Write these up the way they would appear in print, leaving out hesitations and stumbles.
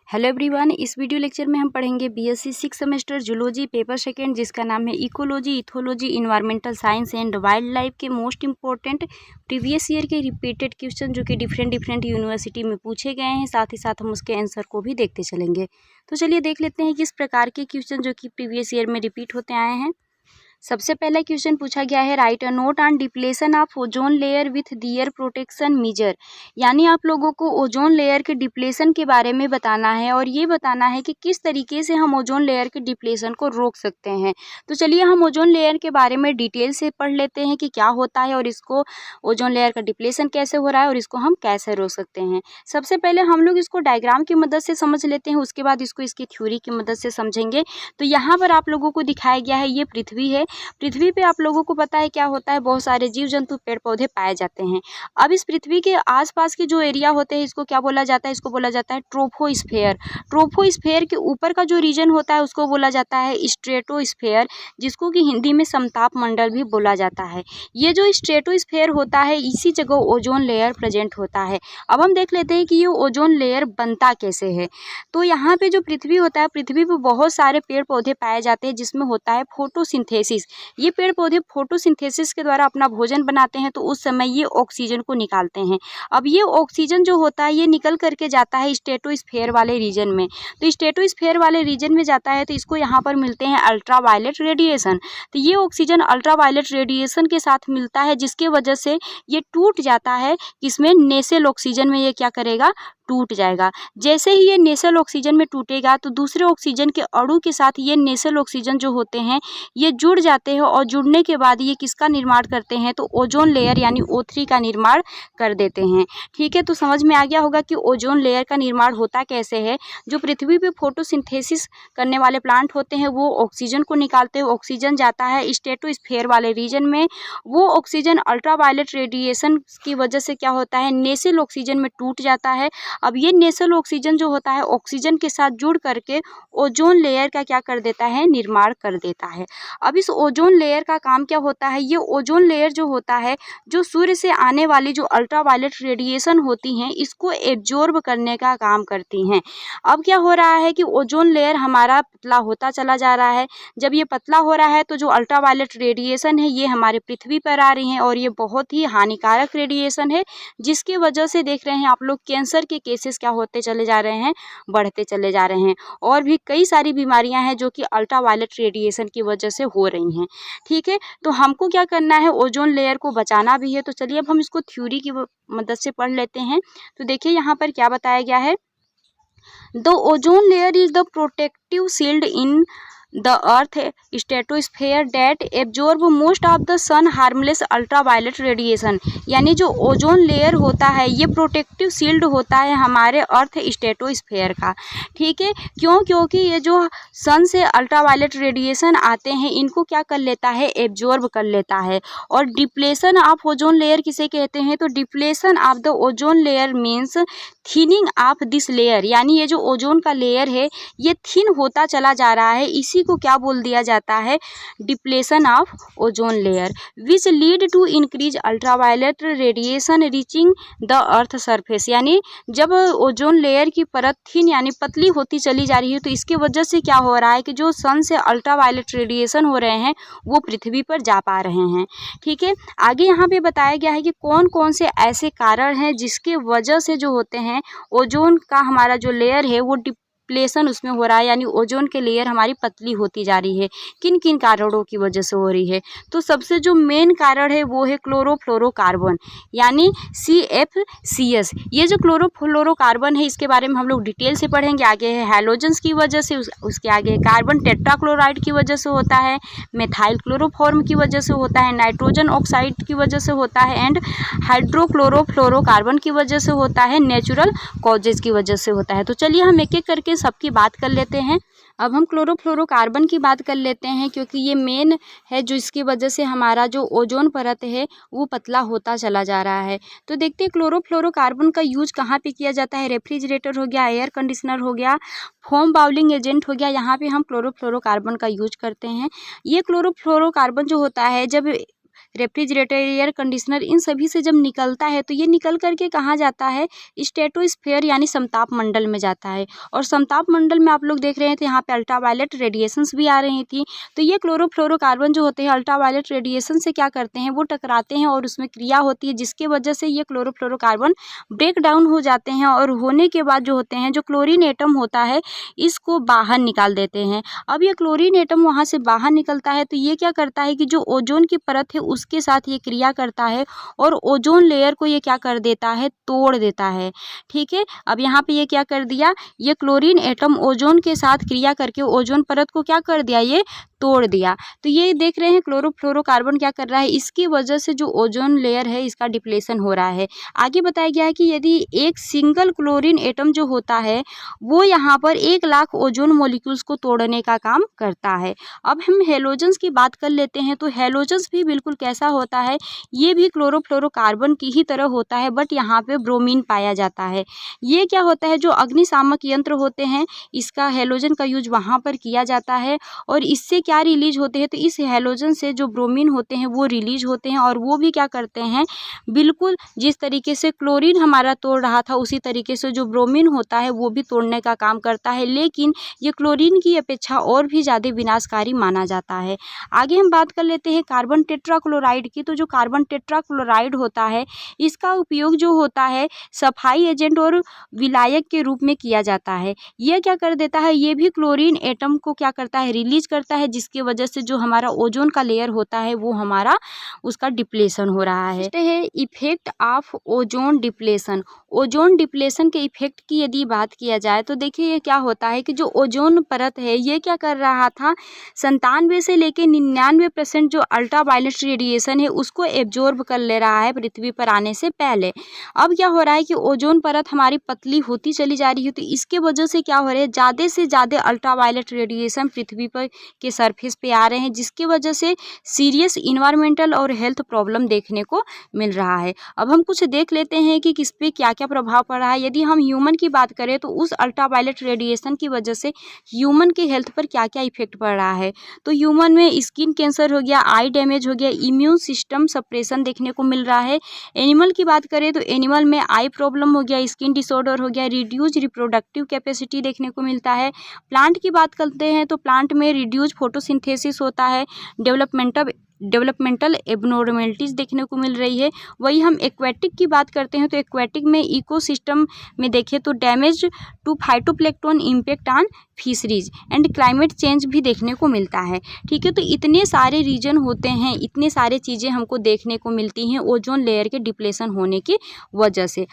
Hello everyone, इस video lecture में हम पढ़ेंगे BSc 6 semester zoology paper second, जिसका नाम है ecology, ethology, environmental science and wild life के मोस्ट इंपॉर्टेंट प्रीवियस ईयर के रिपीटेड क्वेश्चन जो कि डिफरेंट यूनिवर्सिटी में पूछे गए हैं। साथ ही साथ हम उसके आंसर को भी देखते चलेंगे। तो चलिए देख लेते हैं किस प्रकार के क्वेश्चन जो कि प्रीवियस ईयर में रिपीट होते आए हैं। सबसे पहला क्वेश्चन पूछा गया है, write a note on depletion of ozone layer with their protection measure. यानी आप लोगों को ओजोन लेयर के डिप्लेशन के बारे में बताना है और ये बताना है कि किस तरीके से हम ओजोन लेयर के डिप्लेशन को रोक सकते हैं। तो चलिए हम ओजोन लेयर के बारे में डिटेल से पढ़ लेते हैं कि क्या होता है और इसको ओजोन लेयर का डिप्लेशन कैसे हो रहा है और इसको हम कैसे रोक सकते हैं। सबसे पहले हम लोग इसको डायग्राम की मदद से समझ लेते हैं, उसके बाद इसको इसकी थ्योरी की मदद से समझेंगे। तो यहाँ पर आप लोगों को दिखाया गया है, ये पृथ्वी है। पृथ्वी पे आप लोगों को पता है क्या होता है, बहुत सारे जीव जंतु पेड़ पौधे पाए जाते हैं। अब इस पृथ्वी के आसपास के जो एरिया होते हैं इसको क्या बोला जाता है, इसको बोला जाता है ट्रोपोस्फेयर। ट्रोपोस्फेयर के ऊपर का जो रीजन होता है उसको बोला जाता है स्ट्रेटोस्फेयर, जिसको कि हिंदी में समताप मंडल भी बोला जाता है। ये जो स्ट्रेटोस्फेयर होता है इसी जगह ओजोन लेयर प्रेजेंट होता है। अब हम देख लेते हैं कि ये ओजोन लेयर बनता कैसे है। तो यहाँ पे जो पृथ्वी होता है, पृथ्वी पे बहुत सारे पेड़ पौधे पाए जाते हैं जिसमें होता है फोटोसिंथेसिस। ये पेड़ पौधे फोटोसिंथेसिस के द्वारा अपना भोजन बनाते हैं, तो उस समय ये ऑक्सीजन को निकालते हैं। अब ये ऑक्सीजन जो होता है ये निकल करके जाता है स्ट्रेटोस्फेयर वाले रीजन में। तो स्ट्रेटोस्फेयर वाले रीजन में जाता है तो इसको यहाँ पर मिलते हैं अल्ट्रावायलेट रेडिएशन। तो ये ऑक्सीजन अल्ट्रावायलेट रेडिएशन के साथ मिलता है, जिसके वजह से ये टूट जाता है। इसमें नेसेल ऑक्सीजन में ये क्या करेगा, टूट जाएगा। जैसे ही ये नेसल ऑक्सीजन में टूटेगा तो दूसरे ऑक्सीजन के अणु के साथ ये नेसल ऑक्सीजन जो होते हैं ये जुड़ जाते हैं और जुड़ने के बाद ये किसका निर्माण करते हैं, तो ओजोन लेयर यानी O3 का निर्माण कर देते हैं। ठीक है, तो समझ में आ गया होगा कि ओजोन लेयर का निर्माण होता कैसे है। जो पृथ्वी पे फोटोसिंथेसिस करने वाले प्लांट होते हैं वो ऑक्सीजन को निकालते हैं, ऑक्सीजन जाता है स्ट्रेटोस्फेयर वाले रीजन में। वो ऑक्सीजन अल्ट्रावायलेट रेडिएशन की वजह से क्या होता है, नेसल ऑक्सीजन में टूट जाता है। अब ये नेसल ऑक्सीजन जो होता है ऑक्सीजन के साथ जुड़ करके ओजोन लेयर का क्या कर देता है, निर्माण कर देता है। अब इस ओजोन लेयर का काम क्या होता है, ये ओजोन लेयर जो होता है जो सूर्य से आने वाली जो अल्ट्रावायलेट रेडिएशन होती हैं इसको एब्जॉर्ब करने का काम करती हैं। अब क्या हो रहा है कि ओजोन लेयर हमारा पतला होता चला जा रहा है। जब ये पतला हो रहा है तो जो अल्ट्रावायलेट रेडिएशन है ये हमारे पृथ्वी पर आ रही हैं और ये बहुत ही हानिकारक रेडिएशन है, जिसकी वजह से देख रहे हैं आप लोग कैंसर के केसेस क्या होते चले जा रहे हैं, बढ़ते चले जा रहे हैं। और भी कई सारी बीमारियां हैं जो कि अल्ट्रावायलेट रेडिएशन की वजह से हो रही हैं। ठीक है, तो हमको क्या करना है, ओजोन लेयर को बचाना भी है। तो चलिए अब हम इसको थ्योरी की मदद से पढ़ लेते हैं। तो देखिए यहाँ पर क्या बताया गया है, the ozone layer is the protective shield in the earth stratosphere that absorb most of the sun harmless ultraviolet radiation. यानी जो ओजोन लेयर होता है ये प्रोटेक्टिव शील्ड होता है हमारे अर्थ स्ट्रेटोस्फेयर का। ठीक है, क्यों, क्योंकि ये जो सन से अल्ट्रावायलेट रेडिएशन आते हैं इनको क्या कर लेता है, एब्जॉर्ब कर लेता है। और डिप्लेशन ऑफ ओजोन लेयर किसे कहते हैं, तो depletion of the ozone layer means thinning of this layer. यानी ये जो ओजोन का लेयर है ये थिन होता चला जा रहा है, इसी को क्या बोल दिया जाता है, depletion of ozone layer, which lead to increase ultraviolet radiation reaching the earth surface. यानी जब ओजोन लेयर की परत थिन यानी पतली होती चली जा रही है तो इसके वजह से क्या हो रहा है कि जो सन से अल्ट्रावायलेट रेडिएशन हो रहे हैं वो पृथ्वी पर जा पा रहे हैं। ठीक है, आगे यहाँ पे बताया गया है कि कौन कौन से ऐसे कारण हैं जिसके वजह से जो होते हैं ओजोन का हमारा जो लेयर है वो डिप्लेशन उसमें हो रहा है, यानी ओजोन के लेयर हमारी पतली होती जा रही है। किन किन कारणों की वजह से हो रही है, तो सबसे जो मेन कारण है वो है क्लोरोफ्लोरोकार्बन यानी CFCS। ये जो क्लोरोफ्लोरोकार्बन है इसके बारे में हम लोग डिटेल से पढ़ेंगे। आगे है हैलोजन्स की वजह से, उसके आगे है कार्बन टेट्राक्लोराइड की वजह से होता है, मेथाइल क्लोरोफॉर्म की वजह से होता है, नाइट्रोजन ऑक्साइड की वजह से होता है एंड हाइड्रोक्लोरोफ्लोरोकार्बन की वजह से होता है, नेचुरल कॉजेज की वजह से होता है। तो चलिए हम एक एक करके सबकी बात कर लेते हैं। अब हम क्लोरोफ्लोरोकार्बन की बात कर लेते हैं क्योंकि ये मेन है जो इसकी वजह से हमारा जो ओजोन परत है वो पतला होता चला जा रहा है। तो देखते हैं क्लोरोफ्लोरोकार्बन का यूज कहाँ पे किया जाता है, रेफ्रिजरेटर हो गया, एयर कंडीशनर हो गया, फोम बाउलिंग एजेंट हो गया, यहाँ पे हम क्लोरोफ्लोरोकार्बन का यूज करते हैं। ये क्लोरोफ्लोरोकार्बन जो होता है जब रेफ्रिजरेटर, एयर कंडीशनर, इन सभी से जब निकलता है तो ये निकल करके कहाँ जाता है, स्ट्रेटोस्फेयर यानी समताप मंडल में जाता है। और समताप मंडल में आप लोग देख रहे थे यहाँ पे अल्ट्रावायलेट रेडिएशंस भी आ रही थी। तो ये क्लोरोफ्लोरोकार्बन जो होते हैं अल्ट्रावायलेट रेडिएशन से क्या करते हैं, वो टकराते हैं और उसमें क्रिया होती है, जिसके वजह से ये क्लोरोफ्लोरोकार्बन ब्रेक डाउन हो जाते हैं और होने के बाद जो होते हैं, जो क्लोरीन एटम होता है इसको बाहर निकाल देते हैं। अब ये क्लोरीन एटम वहाँ से बाहर निकलता है तो ये क्या करता है कि जो ओजोन की परत है उसके साथ ये क्रिया करता है और ओजोन लेयर को ये क्या कर देता है, तोड़ देता है। ठीक है, अब यहाँ पे ये क्या कर दिया, ये क्लोरीन एटम ओजोन के साथ क्रिया करके ओजोन परत को क्या कर दिया, ये तोड़ दिया। तो ये देख रहे हैं क्लोरोफ्लोरोकार्बन क्या कर रहा है, इसकी वजह से जो ओजोन लेयर है इसका डिप्लेशन हो रहा है। आगे बताया गया है कि यदि एक सिंगल क्लोरीन एटम जो होता है वो यहाँ पर 1 लाख ओजोन मॉलिक्यूल्स को तोड़ने का काम करता है। अब हम हेलोजन्स की बात कर लेते हैं। तो हेलोजन्स भी बिल्कुल कैसा होता है, ये भी क्लोरोफ्लोरोकार्बन की ही तरह होता है, बट यहाँ पे ब्रोमीन पाया जाता है। ये क्या होता है, जो अग्निशामक यंत्र होते हैं इसका हेलोजन का यूज वहाँ पर किया जाता है और इससे क्या रिलीज होते हैं, तो इस हेलोजन से जो ब्रोमीन होते हैं वो रिलीज होते हैं और वो भी क्या करते हैं, बिल्कुल जिस तरीके से क्लोरीन हमारा तोड़ रहा था उसी तरीके से जो ब्रोमीन होता है वो भी तोड़ने का काम करता है, लेकिन ये क्लोरीन की अपेक्षा और भी ज़्यादा विनाशकारी माना जाता है। आगे हम बात कर लेते हैं कार्बन टेट्राक्लोराइड की। तो जो कार्बन टेट्राक्लोराइड होता है इसका उपयोग जो होता है सफाई एजेंट और विलायक के रूप में किया जाता है। ये क्या कर देता है, ये भी क्लोरीन एटम को क्या करता है, रिलीज करता है, जिसकी वजह से जो हमारा ओजोन का लेयर होता है वो हमारा उसका डिप्लेशन हो रहा है effect of ozone depletion. Ozone depletion के इफेक्ट की यदि बात किया जाए तो देखिए ये क्या होता है कि जो ओजोन परत है ये क्या कर रहा था, 97 से लेकर 99% जो अल्ट्रावायलेट रेडिएशन है उसको एब्जॉर्ब कर ले रहा है पृथ्वी पर आने से पहले। अब क्या हो रहा है कि ओजोन परत हमारी पतली होती चली जा रही है, तो इसके वजह से क्या हो रहा है, ज़्यादा से ज़्यादा अल्ट्रावायलेट रेडिएशन पृथ्वी पर के सरफेस पे आ रहे हैं, जिसकी वजह से सीरियस इन्वायरमेंटल और हेल्थ प्रॉब्लम देखने को मिल रहा है। अब हम कुछ देख लेते हैं कि किस पे क्या क्या प्रभाव पड़ रहा है। यदि हम ह्यूमन की बात करें तो उस अल्ट्रावायलेट रेडिएशन की वजह से ह्यूमन के हेल्थ पर क्या क्या इफेक्ट पड़ रहा है। तो ह्यूमन में स्किन कैंसर हो गया, आई डैमेज हो गया, इम्यून सिस्टम सप्रेशन देखने को मिल रहा है। एनिमल की बात करें तो एनिमल में आई प्रॉब्लम हो गया, स्किन डिसऑर्डर हो गया, रिड्यूज रिप्रोडक्टिव कैपेसिटी देखने को मिलता है। प्लांट की बात करते हैं तो प्लांट में रिड्यूज फोटोसिंथेसिस होता है, डेवलपमेंटल एबनॉर्मलिटीज़ देखने को मिल रही है। वही हम एक्वेटिक की बात करते हैं तो एक्वेटिक में इकोसिस्टम में देखें तो damage to phytoplankton, impact on fisheries and climate change भी देखने को मिलता है। ठीक है, तो इतने सारे रीजन होते हैं, इतने सारे चीज़ें हमको देखने को मिलती हैं ओजोन लेयर के डिप्लेशन होने की वजह से।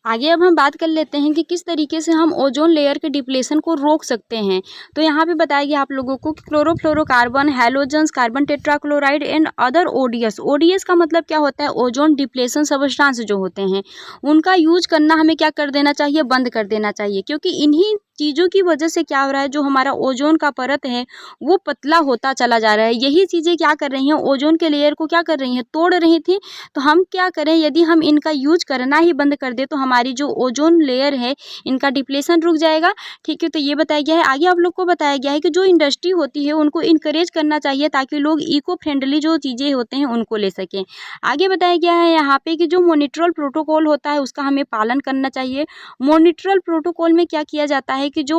आगे अब हम बात कर लेते हैं कि किस तरीके से हम ओजोन लेयर के डिप्लेशन को रोक सकते हैं। तो यहाँ पे बताया गया आप लोगों को कि chlorofluorocarbon, halogens, carbon tetrachloride and other ODS. ODS का मतलब क्या होता है, ओजोन डिप्लेशन सब्सटेंस जो होते हैं उनका यूज करना हमें क्या कर देना चाहिए, बंद कर देना चाहिए, क्योंकि इन्हीं चीज़ों की वजह से क्या हो रहा है, जो हमारा ओजोन का परत है वो पतला होता चला जा रहा है। यही चीज़ें क्या कर रही हैं, ओजोन के लेयर को क्या कर रही हैं, तोड़ रही थी। तो हम क्या करें, यदि हम इनका यूज करना ही बंद कर दे तो हमारी जो ओजोन लेयर है इनका डिप्लेशन रुक जाएगा। ठीक है, तो ये बताया गया है। आगे आप लोग को बताया गया है कि जो इंडस्ट्री होती है उनको इनकरेज करना चाहिए ताकि लोग इको फ्रेंडली जो चीज़ें होते हैं उनको ले सकें। आगे बताया गया है यहाँ पे कि जो मॉनिट्रल प्रोटोकॉल होता है उसका हमें पालन करना चाहिए। मॉनिट्रल प्रोटोकॉल में क्या किया जाता है कि जो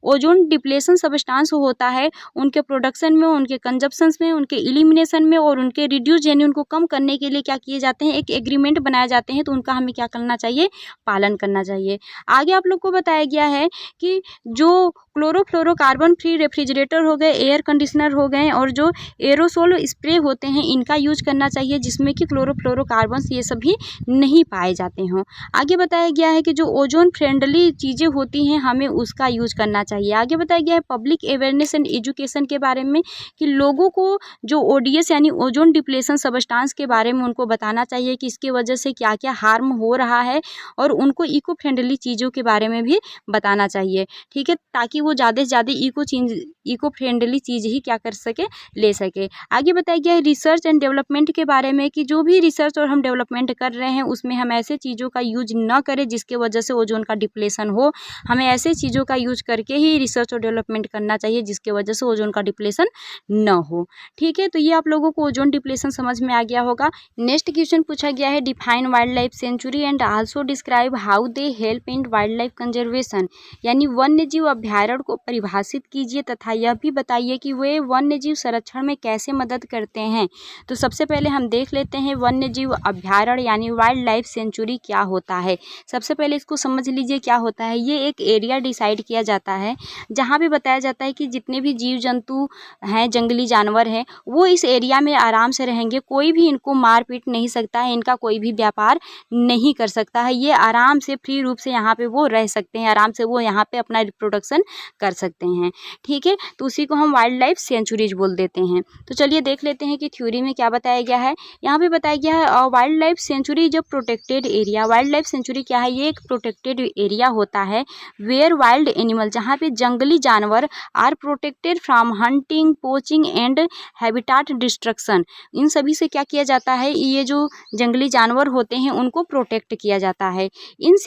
ओजोन डिप्लेशन सब्सटेंस होता है उनके प्रोडक्शन में, उनके कंजप्शन में, उनके एलिमिनेशन में और उनके रिड्यूस यानी उनको कम करने के लिए क्या किए जाते हैं, एक एग्रीमेंट बनाए जाते हैं, तो उनका हमें क्या करना चाहिए, पालन करना चाहिए। आगे आप लोग को बताया गया है कि जो क्लोरोफ्लोरोकार्बन फ्री रेफ्रिजरेटर हो गए, एयर कंडीशनर हो गए और जो एरोसोल स्प्रे होते हैं इनका यूज करना चाहिए, जिसमें कि क्लोरोफ्लोरोकार्बन्स ये सभी नहीं पाए जाते हों। आगे बताया गया है कि जो ओजोन फ्रेंडली चीज़ें होती हैं हमें उसका यूज करना चाहिए। आगे बताया गया है पब्लिक अवेयरनेस एंड एजुकेशन के बारे में कि लोगों को जो ओडीएस यानी ओजोन डिप्लेशन सब्सटेंस के बारे में उनको बताना चाहिए कि इसकी वजह से क्या क्या हार्म हो रहा है और उनको इको फ्रेंडली चीज़ों के बारे में भी बताना चाहिए। ठीक है, ताकि वो ज़्यादा से ज़्यादा इको फ्रेंडली चीज़ ही क्या कर सके, ले सके। आगे बताया गया है रिसर्च एंड डेवलपमेंट के बारे में कि जो भी रिसर्च और हम डेवलपमेंट कर रहे हैं उसमें हम ऐसे चीज़ों का यूज न करें जिसके वजह से ओजोन का डिप्लेशन हो। हमें ऐसे चीज़ों का यूज करके ही रिसर्च और डेवलपमेंट करना चाहिए जिसके वजह से ओजोन का डिप्लेशन न हो। ठीक है, तो ये आप लोगों को ओजोन डिप्लेशन समझ में आ गया होगा। नेक्स्ट क्वेश्चन पूछा गया है define wild life sanctuary and also describe how they help in wild life conservation, यानी वन्य जीव अभ्यारण्य को परिभाषित कीजिए तथा यह भी बताइए कि वे वन्य जीव संरक्षण में कैसे मदद करते हैं। तो सबसे पहले हम देख लेते हैं वन्य जीव अभ्यारण्य यानी वाइल्ड लाइफ सेंचुरी क्या होता है। सबसे पहले इसको समझ लीजिए क्या होता है। ये एक एरिया डिसाइड किया जाता है जहाँ पे बताया जाता है कि जितने भी जीव जंतु हैं, जंगली जानवर हैं, वो इस एरिया में आराम से रहेंगे। कोई भी इनको मार पीट नहीं सकता है, इनका कोई भी व्यापार नहीं कर सकता है। ये आराम से फ्री रूप से यहाँ पे वो रह सकते हैं, आराम से वो यहाँ पे अपना रिप्रोडक्शन कर सकते हैं। ठीक है, तो उसी को हम वाइल्ड लाइफ सेंचुरीज बोल देते हैं। तो चलिए देख लेते हैं कि थ्योरी में क्या बताया गया है। यहाँ पे बताया गया है वाइल्ड लाइफ सेंचुरी जो protected area. Wild life sanctuary क्या है? ये एक प्रोटेक्टेड एरिया होता है वेयर वाइल्ड एनिमल, जहाँ पे जंगली जानवर are protected from hunting, poaching and habitat destruction. इन सभी से क्या किया जाता है, ये जो जंगली जानवर होते हैं उनको प्रोटेक्ट किया जाता है। इस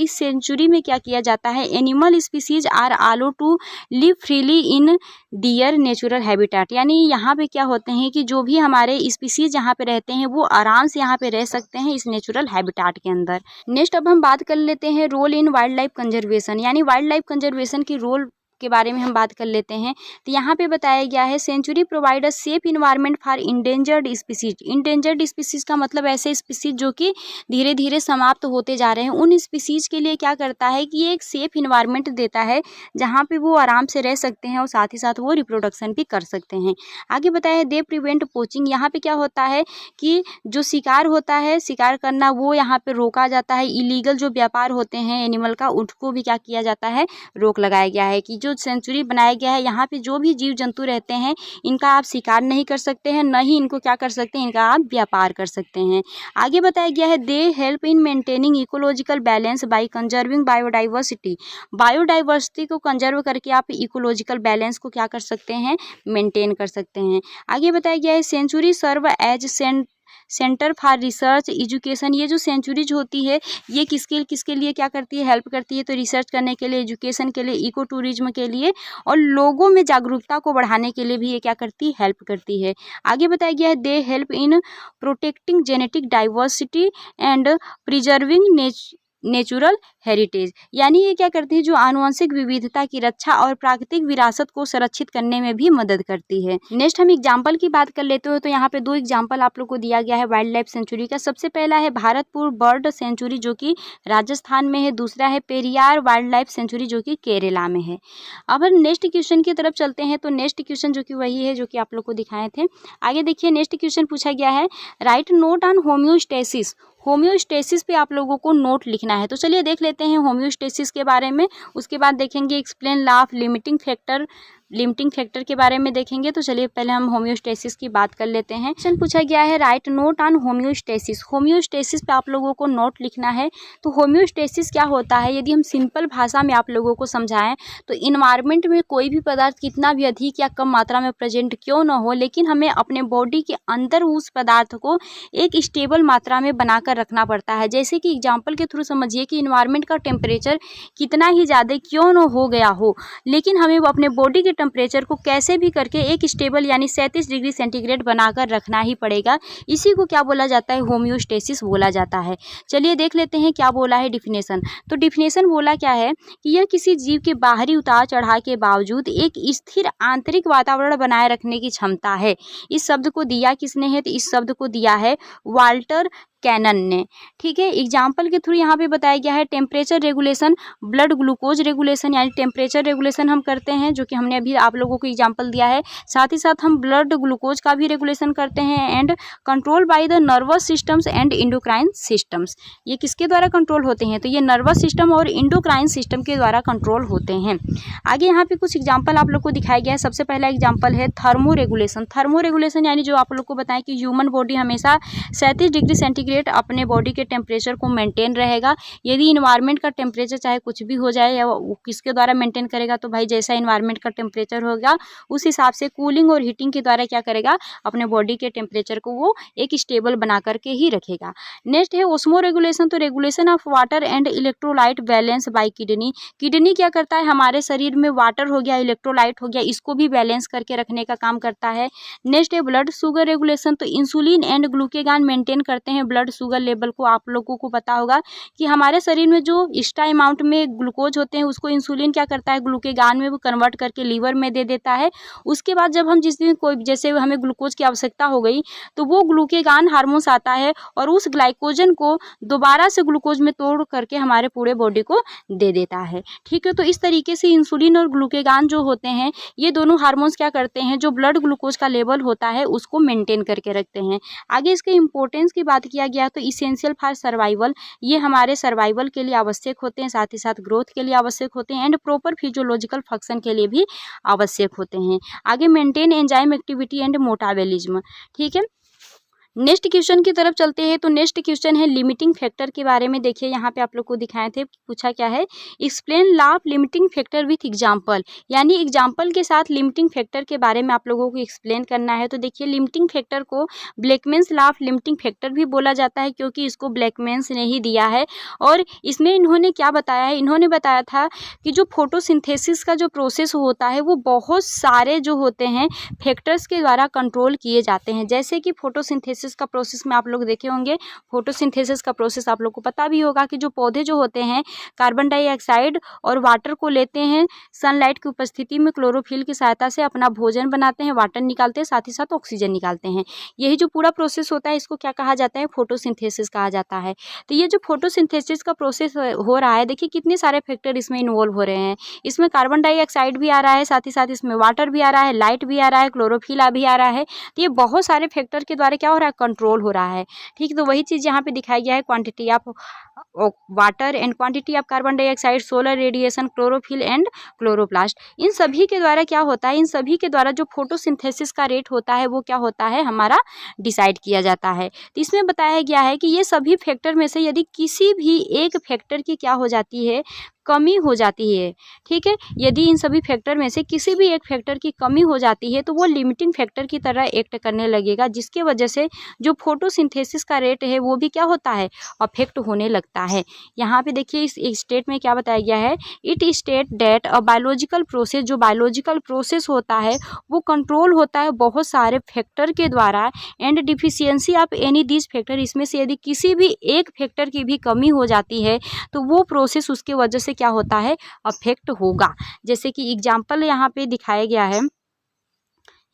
सेंचुरी में क्या किया जाता है, animal species are allowed to live freely in their natural habitat, यानी यहाँ पे क्या होते हैं कि जो भी हमारे स्पीसीज यहाँ पे रहते हैं वो आराम से यहाँ पे रह सकते हैं इस नेचुरल हैबिटाट के अंदर। नेक्स्ट अब हम बात कर लेते हैं role in wild life conservation, यानी वाइल्ड लाइफ कंजर्वेशन की रोल के बारे में हम बात कर लेते हैं। तो यहाँ पे बताया गया है sanctuary provide a safe environment for endangered species. Endangered species का मतलब ऐसे स्पीसीज जो कि धीरे धीरे समाप्त होते जा रहे हैं, उन स्पीसीज के लिए क्या करता है कि ये एक सेफ इन्वायरमेंट देता है जहाँ पे वो आराम से रह सकते हैं और साथ ही साथ वो रिप्रोडक्शन भी कर सकते हैं। आगे बताया है दे प्रिवेंट पोचिंग। यहाँ पे क्या होता है कि जो शिकार होता है, शिकार करना वो यहाँ पे रोका जाता है। इलीगल जो व्यापार होते हैं एनिमल का, उसको भी क्या किया जाता है, रोक लगाया गया है कि जो सेंचुरी बनाया गया है यहाँ पे जो भी जीव जंतु रहते हैं इनका आप शिकार नहीं कर सकते हैं, न ही इनको क्या कर सकते हैं, इनका आप व्यापार कर सकते हैं। आगे बताया गया है they help in maintaining ecological balance bye conserving biodiversity. Biodiversity को कंजर्व करके आप इकोलॉजिकल बैलेंस को क्या कर सकते हैं, मेंटेन कर सकते हैं। आगे बताया गया है sanctuary serve as centre for research education. ये जो सेंचुरीज होती है ये किसके लिए क्या करती है, हेल्प करती है, तो रिसर्च करने के लिए, एजुकेशन के लिए, इको टूरिज्म के लिए और लोगों में जागरूकता को बढ़ाने के लिए भी ये क्या करती है, हेल्प करती है। आगे बताया गया है they help in protecting genetic diversity and preserving natural heritage, यानी ये क्या करती है, जो आनुवंशिक विविधता की रक्षा और प्राकृतिक विरासत को संरक्षित करने में भी मदद करती है। नेक्स्ट हम एग्जाम्पल की बात कर लेते हो, तो यहाँ पे 2 एग्जाम्पल आप लोग को दिया गया है वाइल्ड लाइफ सेंचुरी का। सबसे पहला है भारतपुर बर्ड सेंचुरी जो कि राजस्थान में है, दूसरा है पेरियार वाइल्ड लाइफ सेंचुरी जो कि केरला में है। अब हम नेक्स्ट क्वेश्चन की तरफ चलते हैं। तो नेक्स्ट क्वेश्चन जो कि वही है जो कि आप लोग को दिखाए थे। आगे देखिए नेक्स्ट क्वेश्चन पूछा गया है right note on homeostasis. Homeostasis पे आप लोगों को नोट लिखना है। तो चलिए देख लेते हैं होम्योस्टेसिस के बारे में, उसके बाद देखेंगे explain law of limiting factor के बारे में देखेंगे। तो चलिए पहले हम होम्योस्टेसिस की बात कर लेते हैं। क्वेश्चन पूछा गया है right note on homeostasis. Homeostasis पे आप लोगों को नोट लिखना है। तो होम्योस्टेसिस क्या होता है, यदि हम सिंपल भाषा में आप लोगों को समझाएं तो इन्वायरमेंट में कोई भी पदार्थ कितना भी अधिक या कम मात्रा में प्रेजेंट क्यों न हो, लेकिन हमें अपने बॉडी के अंदर उस पदार्थ को एक स्टेबल मात्रा में बनाकर रखना पड़ता है। जैसे कि एग्जाम्पल के थ्रू समझिए कि इन्वायरमेंट का टेम्परेचर कितना ही ज़्यादा क्यों न हो गया हो, लेकिन हमें अपने बॉडी के टेम्परेचर को कैसे भी करके एक स्टेबल यानी 37 डिग्री सेंटीग्रेड बनाकर रखना ही पड़ेगा। इसी को क्या बोला जाता है, होम्योस्टेसिस बोला जाता है। चलिए देख लेते हैं क्या बोला है डिफिनेशन। तो डिफिनेशन बोला क्या है कि यह किसी जीव के बाहरी उतार चढ़ाव के बावजूद एक स्थिर आंतरिक वातावरण बनाए रखने की क्षमता है। इस शब्द को दिया किसने है, तो इस शब्द को दिया है वाल्टर कैनन ने। ठीक है, एग्जाम्पल के थ्रू यहाँ पे बताया गया है temperature regulation, blood glucose regulation, यानी टेम्परेचर रेगुलेशन हम करते हैं जो कि हमने अभी आप लोगों को एग्जाम्पल दिया है। साथ ही साथ हम ब्लड ग्लूकोज का भी रेगुलेशन करते हैं and control by the nervous systems and endocrine systems. ये किसके द्वारा कंट्रोल होते हैं, तो ये नर्वस सिस्टम और इंडोक्राइन सिस्टम के द्वारा कंट्रोल होते हैं। आगे यहाँ पे कुछ एग्जाम्पल आप लोग को दिखाया गया है। सबसे पहला एग्जाम्पल है थर्मो रेगुलेशन। थर्मो रेगुलेशन यानी जो आप लोग को बताएं कि ह्यूमन बॉडी हमेशा 37 डिग्री सेंटीग्रेड ग्रेड अपने बॉडी के टेम्परेचर को मेंटेन रहेगा। यदि इन्वायरमेंट का टेम्परेचर चाहे कुछ भी हो जाए, या वो किसके द्वारा मेंटेन करेगा, तो भाई जैसा इन्वायरमेंट का टेम्परेचर होगा उस हिसाब से कूलिंग और हीटिंग के द्वारा क्या करेगा, अपने बॉडी के टेम्परेचर को वो एक स्टेबल बना करके ही रखेगा। नेक्स्ट है ओस्मो रेगुलेशन। तो regulation of water and electrolyte balance bye kidney. Kidney क्या करता है, हमारे शरीर में वाटर हो गया, इलेक्ट्रोलाइट हो गया, इसको भी बैलेंस करके रखने का काम करता है। नेक्स्ट है ब्लड शुगर रेगुलेशन। तो इंसुलिन एंड ग्लूकेगान मेंटेन करते हैं ब्लड शुगर लेवल को। आप लोगों को पता होगा कि हमारे शरीर में जो एक्स्ट्रा अमाउंट में ग्लूकोज होते हैं उसको इंसुलिन क्या करता है, ग्लूकेगान में वो कन्वर्ट करके लीवर में दे देता है। उसके बाद जब हम जिस दिन कोई जैसे हमें ग्लूकोज की आवश्यकता हो गई तो वो ग्लूकेगान हार्मोन्स आता है और उस ग्लाइकोजन को दोबारा से ग्लूकोज में तोड़ करके हमारे पूरे बॉडी को दे देता है। ठीक है, तो इस तरीके से इंसुलिन और ग्लूकेगान जो होते हैं ये दोनों हार्मोन्स क्या करते हैं, जो ब्लड ग्लूकोज का लेवल होता है उसको मेंटेन करके रखते हैं। आगे इसके इंपॉर्टेंस की बात किया गया तो इसेंशियल फॉर सर्वाइवल, ये हमारे सर्वाइवल के लिए आवश्यक होते हैं, साथ ही साथ ग्रोथ के लिए आवश्यक होते हैं एंड प्रॉपर फिजियोलॉजिकल फंक्शन के लिए भी आवश्यक होते हैं। आगे maintain enzyme activity and metabolism. ठीक है, नेक्स्ट क्वेश्चन की तरफ चलते हैं। तो नेक्स्ट क्वेश्चन है लिमिटिंग फैक्टर के बारे में। देखिए यहाँ पे आप लोग को दिखाए थे, पूछा क्या है, explain law of limiting factor with example, यानी एग्जांपल के साथ लिमिटिंग फैक्टर के बारे में आप लोगों को एक्सप्लेन करना है। तो देखिए लिमिटिंग फैक्टर को ब्लैकमैन्स लॉ ऑफ लिमिटिंग फैक्टर भी बोला जाता है, क्योंकि इसको ब्लैकमैन्स ने ही दिया है। और इसमें इन्होंने क्या बताया है, इन्होंने बताया था कि जो फोटोसिंथेसिस का जो प्रोसेस होता है वो बहुत सारे जो होते हैं फैक्टर्स के द्वारा कंट्रोल किए जाते हैं। जैसे कि फोटोसिंथेसिस का प्रोसेस में आप लोग देखे होंगे, फोटोसिंथेसिस का प्रोसेस आप लोग को पता भी होगा कि जो पौधे जो होते हैं कार्बन डाइऑक्साइड और वाटर को लेते हैं, सनलाइट की उपस्थिति में क्लोरोफिल की सहायता से अपना भोजन बनाते हैं, वाटर निकालते हैं, साथ ही साथ ऑक्सीजन निकालते हैं। यही जो पूरा प्रोसेस होता है इसको क्या कहा जाता है, फोटोसिंथेसिस कहा जाता है। तो ये जो फोटोसिंथेसिस का प्रोसेस हो रहा है, देखिए कितने सारे फैक्टर इसमें इन्वॉल्व हो रहे हैं। इसमें कार्बन डाइऑक्साइड भी आ रहा है, साथ ही साथ इसमें वाटर भी आ रहा है, लाइट भी आ रहा है, क्लोरोफिल भी आ रहा है। तो ये बहुत सारे फैक्टर के द्वारा क्या हो रहा है, कंट्रोल हो रहा है। ठीक है, तो वही चीज़ यहाँ पे दिखाया गया है, quantity of water and quantity of carbon dioxide, solar radiation, chlorophyll and chloroplast. इन सभी के द्वारा क्या होता है, इन सभी के द्वारा जो फोटोसिंथेसिस का रेट होता है वो क्या होता है, हमारा डिसाइड किया जाता है। तो इसमें बताया गया है कि ये सभी फैक्टर में से यदि किसी भी एक फैक्टर की क्या हो जाती है, कमी हो जाती है। ठीक है, यदि इन सभी फैक्टर में से किसी भी एक फैक्टर की कमी हो जाती है तो वो लिमिटिंग फैक्टर की तरह एक्ट करने लगेगा, जिसके वजह से जो फोटोसिंथेसिस का रेट है वो भी क्या होता है, अफेक्ट होने लगता है। यहाँ पे देखिए इस स्टेट में क्या बताया गया है, it state that a biological process, जो बायोलॉजिकल प्रोसेस होता है वो कंट्रोल होता है बहुत सारे फैक्टर के द्वारा, and deficiency of any these factor, इसमें से यदि किसी भी एक फैक्टर की भी कमी हो जाती है तो वो प्रोसेस उसके वजह से क्या होता है, अफेक्ट होगा। जैसे कि एग्जाम्पल यहाँ पे दिखाया गया है,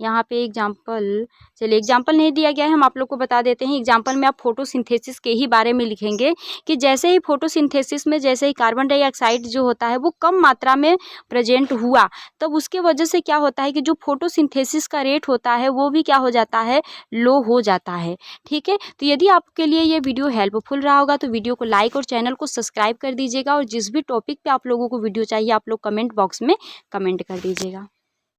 यहाँ पे एग्जाम्पल, चलिए एग्जाम्पल नहीं दिया गया है, हम आप लोग को बता देते हैं। एग्जाम्पल में आप फोटोसिंथेसिस के ही बारे में लिखेंगे कि जैसे ही फोटोसिंथेसिस में जैसे ही कार्बन डाइऑक्साइड जो होता है वो कम मात्रा में प्रेजेंट हुआ, तब उसके वजह से क्या होता है कि जो फोटोसिंथेसिस का रेट होता है वो भी क्या हो जाता है, लो हो जाता है। ठीक है, तो यदि आपके लिए ये वीडियो हेल्पफुल रहा होगा तो वीडियो को लाइक और चैनल को सब्सक्राइब कर दीजिएगा, और जिस भी टॉपिक पर आप लोगों को वीडियो चाहिए आप लोग कमेंट बॉक्स में कमेंट कर दीजिएगा।